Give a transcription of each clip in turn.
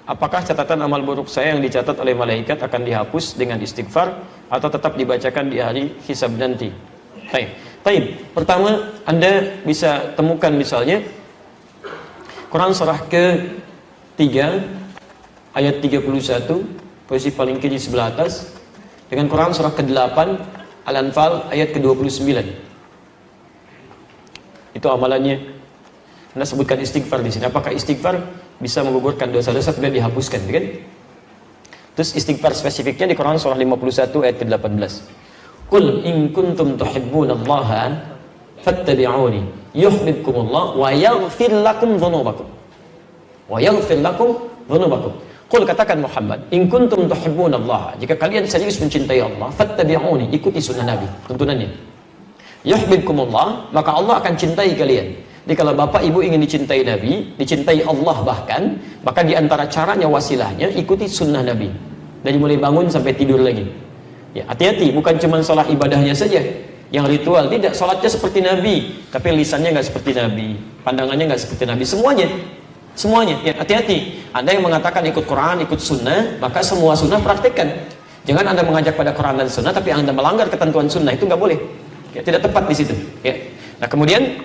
apakah catatan amal buruk saya yang dicatat oleh malaikat akan dihapus dengan istighfar atau tetap dibacakan di hari hisab nanti? Taib. Pertama, Anda bisa temukan misalnya Quran surah ke-3 ayat 31, posisi paling kiri sebelah atas, dengan Quran surah ke-8 Al-Anfal ayat ke-29. Itu amalannya. Anda sebutkan istighfar di sini. Apakah istighfar bisa menggugurkan dosa-dosa kemudian dihapuskan, kan? Terus istighfar spesifiknya di Quran surah 51 ayat ke-18. Qul in kuntum tuhibbunallaha fattabi'uni yuhibbukumullah wa yaghfir lakum dhunubakum. Wa yaghfir lakum dhunubakum. Qul, katakan Muhammad, in kuntum tuhibbunallaha, jika kalian serius mencintai Allah, fattabi'uni, ikuti sunnah Nabi, tuntunannya. Yuhibbukumullah, maka Allah akan cintai kalian. Jadi kalau bapak ibu ingin dicintai Nabi, dicintai Allah bahkan, maka diantara caranya, wasilahnya, ikuti sunnah Nabi. Dari mulai bangun sampai tidur lagi. Ya, hati-hati, bukan cuma sholat ibadahnya saja yang ritual, tidak. Sholatnya seperti Nabi, tapi lisannya nggak seperti Nabi, pandangannya nggak seperti Nabi, semuanya. Ya, hati-hati. Anda yang mengatakan ikut Quran, ikut sunnah, maka semua sunnah praktekkan. Jangan Anda mengajak pada Quran dan sunnah, tapi Anda melanggar ketentuan sunnah, itu nggak boleh. Ya, tidak tepat di situ. Ya. Nah, kemudian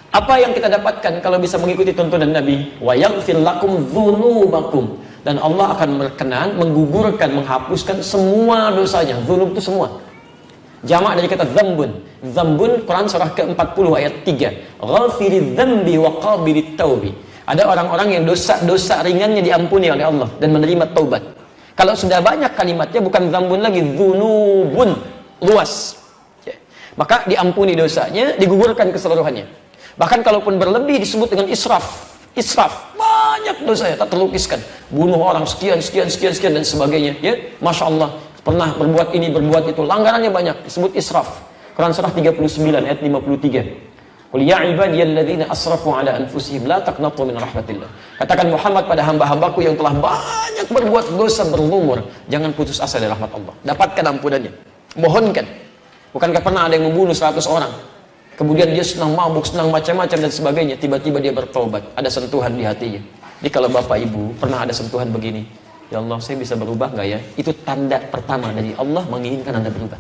apa yang kita dapatkan kalau bisa mengikuti tuntunan Nabi? Wa yaghfir lakum dzunubakum, dan Allah akan berkenan menggugurkan, menghapuskan semua dosanya. Dzunub itu semua. Jamak dari kata dzambun. Dzambun, Quran surah ke-40 ayat 3. Ghafiriz dzambi wa qabilit taubi. Ada orang-orang yang dosa-dosa ringannya diampuni oleh Allah dan menerima taubat. Kalau sudah banyak kalimatnya bukan dzambun lagi, dzunubun, luas. Maka diampuni dosanya, digugurkan keseluruhannya. Bahkan kalaupun berlebih disebut dengan israf. Banyak dosanya tak terlukiskan. Bunuh orang sekian dan sebagainya. Ya, Masya Allah, pernah berbuat ini, berbuat itu. Langgarannya banyak, disebut israf. Quran surah 39 ayat 53. Qul ya ibadiyalladzina asrafu ala anfusihim la taqnatu min rahmatillah. Katakan Muhammad pada hamba-hambaku yang telah banyak berbuat dosa berlumur, jangan putus asa dari rahmat Allah. Dapatkan ampunannya. Mohonkan. Bukankah pernah ada yang membunuh 100 orang? Kemudian dia senang mabuk, senang macam-macam dan sebagainya. Tiba-tiba dia bertobat. Ada sentuhan di hatinya. Jadi kalau bapak ibu pernah ada sentuhan begini, ya Allah, saya bisa berubah nggak ya? Itu tanda pertama dari Allah menginginkan Anda berubah.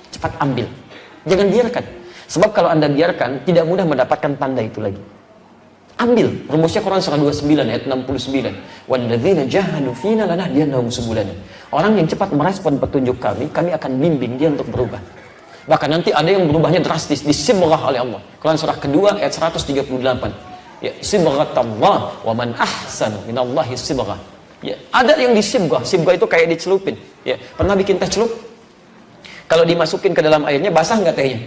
Cepat ambil. Jangan biarkan. Sebab kalau Anda biarkan, tidak mudah mendapatkan tanda itu lagi. Ambil. Rumusnya Quran surah 29 ayat 69. Walladzina jahadu fina lanahdiyannahum subulana. Orang yang cepat merespon petunjuk kami akan bimbing dia untuk berubah. Bahkan nanti ada yang berubahnya drastis, disibghah oleh Allah. Quran surah kedua ayat 138. Ya, sibghatallah wa man ahsanu minallahi sibghah. Ya, ada yang disibghah. Sibghah itu kayak dicelupin. Ya, pernah bikin teh celup? Kalau dimasukin ke dalam airnya basah nggak tehnya?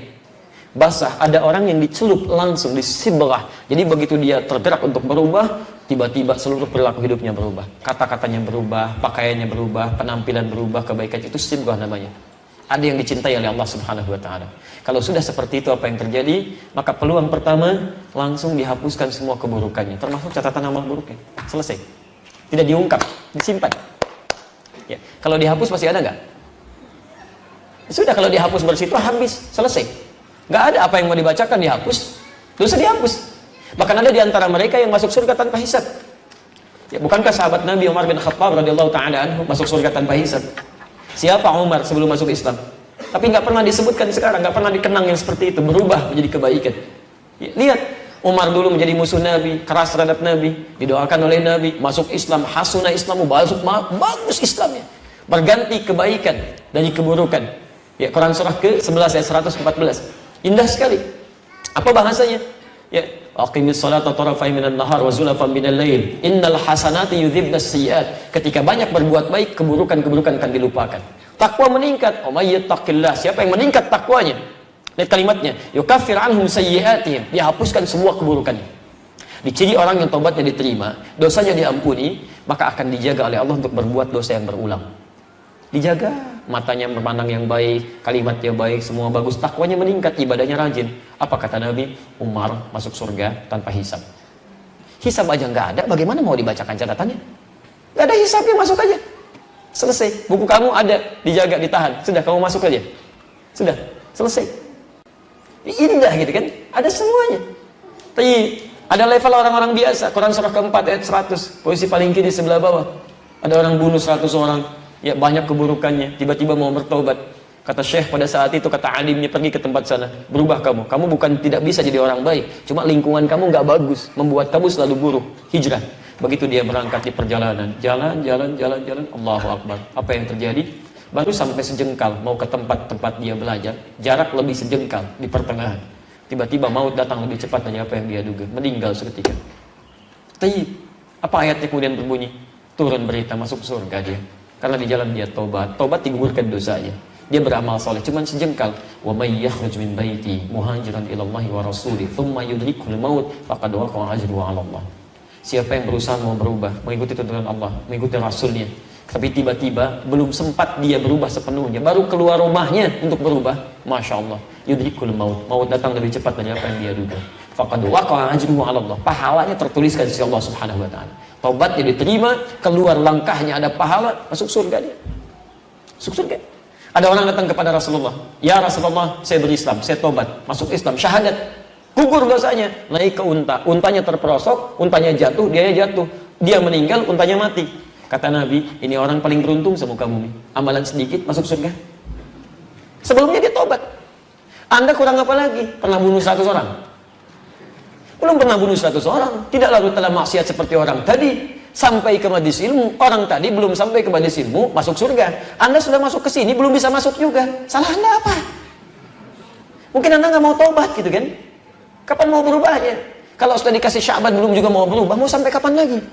Basah. Ada orang yang dicelup langsung, disibghah. Jadi begitu dia tergerak untuk berubah, tiba-tiba seluruh perilaku hidupnya berubah. Kata-katanya berubah, pakaiannya berubah, penampilan berubah, kebaikan, itu sibghah namanya. Ada yang dicintai oleh Allah Subhanahu wa ta'ala. Kalau sudah seperti itu, apa yang terjadi? Maka peluang pertama, langsung dihapuskan semua keburukannya, termasuk catatan amal buruknya. Selesai. Tidak diungkap, disimpan. Ya. Kalau dihapus masih ada nggak? Sudah, kalau dihapus bersih itu habis, selesai. Nggak ada apa yang mau dibacakan, dihapus, dosa dihapus. Bahkan ada di antara mereka yang masuk surga tanpa hisab. Ya, bukankah sahabat Nabi Umar bin Khattab radhiyallahu ta'ala anhu masuk surga tanpa hisab? Siapa Umar sebelum masuk Islam? Tapi nggak pernah disebutkan sekarang, nggak pernah dikenang yang seperti itu, berubah menjadi kebaikan. Ya, lihat, Umar dulu menjadi musuh Nabi, keras terhadap Nabi, didoakan oleh Nabi, masuk Islam, hasuna Islamu, bagus Islamnya, berganti kebaikan dari keburukan. Ya, Quran surah ke-11 ayat 114. Indah sekali. Apa bahasanya? Ya, aqimis salata tarafai minan nahar wa zulafan minal lail innal hasanati yudhibnas sayyi'at. Ketika banyak berbuat baik, keburukan-keburukan akan dilupakan. Takwa meningkat. Oh, may yattaqillah, siapa yang meningkat takwanya? Lihat kalimatnya, yukaffir anhum sayyi'atihim, dihapuskan semua keburukannya. Diciri orang yang taubatnya diterima, dosanya diampuni, maka akan dijaga oleh Allah untuk berbuat dosa yang berulang. Dijaga, matanya memandang yang baik, kalimatnya baik, semua bagus, takwanya meningkat, ibadahnya rajin. Apa kata Nabi? Umar masuk surga tanpa hisab. Hisab aja nggak ada, bagaimana mau dibacakan catatannya? Nggak ada hisabnya, masuk aja. Selesai, buku kamu ada, dijaga, ditahan. Sudah, kamu masuk aja. Sudah, selesai. Indah gitu kan? Ada semuanya. Tapi Ada level orang-orang biasa. Quran surah keempat ayat 100, posisi paling kiri sebelah bawah. Ada orang bunuh 100 orang, ya banyak keburukannya, tiba-tiba mau bertobat. Kata Syekh pada saat itu, kata alimnya, pergi ke tempat sana, berubah kamu. Kamu bukan tidak bisa jadi orang baik, cuma lingkungan kamu nggak bagus, membuat kamu selalu buruk. Hijrah. Begitu dia berangkat di perjalanan, jalan, Allahu Akbar. Apa yang terjadi? Baru sampai sejengkal, mau ke tempat-tempat dia belajar, jarak lebih sejengkal di pertengahan. Tiba-tiba maut datang lebih cepat dari apa yang dia duga, meninggal seketika. Tayyib. Apa ayatnya kemudian berbunyi? Turun berita masuk surga dia. Karena di jalan dia tobat digugurkan dosanya. Dia beramal soleh, cuman sejengkal. Wa may yakhruj min baiti muhajiran ila Allah wa rasuli, thumma yudrikul maut faqad waqa'a ajruhu 'ala Allah. Siapa yang berusaha mau berubah, mengikuti tuntunan Allah, mengikuti Rasulnya, tapi tiba-tiba belum sempat dia berubah sepenuhnya, baru keluar rumahnya untuk berubah, masya Allah, yudrikul maut, maut datang lebih cepat dari apa yang dia duga. Faqad waqa'a ajruhu 'ala Allah. Pahalanya tertuliskan di sisi Allah Subhanahu wa taala. Taubatnya diterima, keluar langkahnya ada pahala, masuk surga dia. Masuk surga. Ada orang datang kepada Rasulullah, ya Rasulullah, saya berislam, saya tobat, masuk Islam, syahadat, gugur dosanya, naik ke unta, untanya terperosok, untanya jatuh, dia meninggal, untanya mati. Kata Nabi, ini orang paling beruntung semuka bumi, amalan sedikit masuk surga. Sebelumnya dia tobat. Anda kurang apa lagi? Pernah bunuh 100 orang? Belum pernah bunuh 100 orang, tidak lalu telah maksiat seperti orang tadi. Sampai ke majelis ilmu, orang tadi belum sampai ke majelis ilmu masuk surga. Anda sudah masuk ke sini belum bisa masuk juga. Salah Anda apa? Mungkin Anda nggak mau tobat gitu kan? Kapan mau berubahnya? Kalau sudah dikasih Sya'ban belum juga mau berubah, mau sampai kapan lagi?